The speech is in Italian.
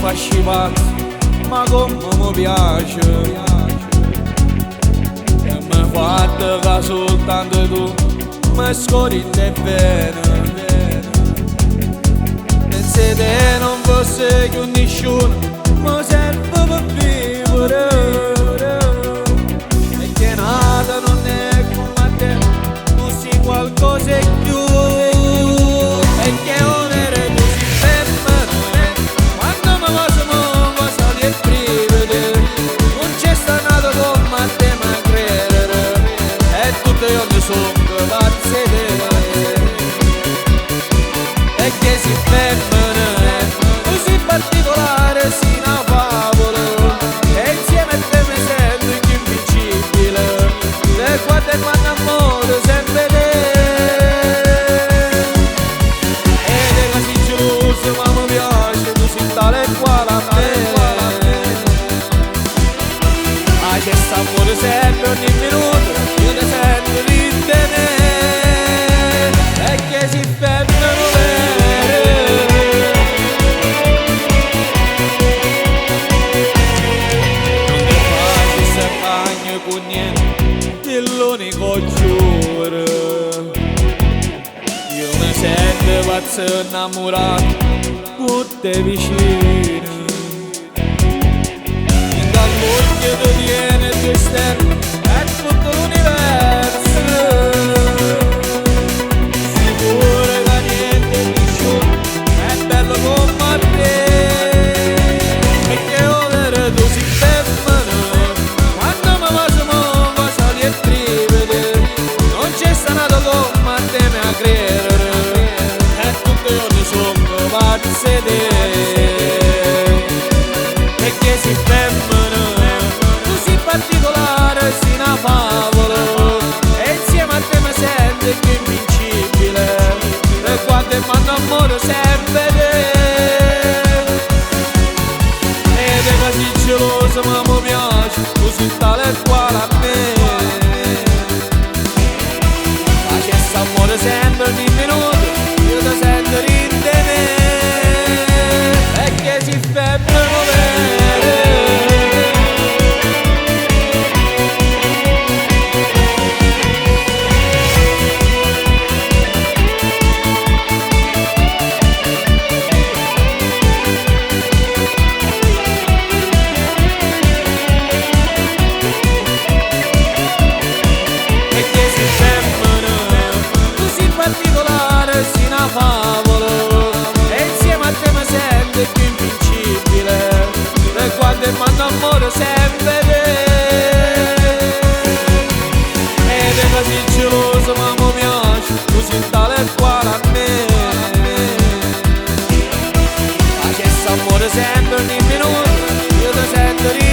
Fascivato, ma come mi piace e mi fatto che soltanto tu mi scori te bene. E se te non fosse più nessuno mi serve per vivere, e che nata non è come te, non si qualcosa in più, e che onere tu si ferma. Io mi sono pazze e che si fermano così particolare si una favola e insieme a te mi sento più invincibile se guarda quando amore sempre te ed è così geloso ma mi piace tu sei tale e quale a me c'è sapore sempre ogni minuto io ti sento di te e che si fermano bene non ti faccio se bagno con niente è l'unico giuro io mi sento pazzo innamorato con te vicino dall'occhio ti viene il tuo esterno è tutto l'universo sicuro che niente è nessuno è bello come te e che ora tu si fermano quando mi faccio sali e tripede non c'è stanato come te me a credere e tutto io ne sono pazze te e che si fermano particolare si una favola e insieme a te mi sento più invincibile e quando mando amore sempre te ed è così geloso ma mi piace tu sei tale e quale a me ma c'è amore sempre ogni minuto io ti sento di te e che si fermano bene particolare si una favola e insieme a te mi sento più invincibile e quando mando amore sempre te ed è così geloso ma mi piace tu sei tale e quale a me ma c'è amore sempre ogni minuto io ti sento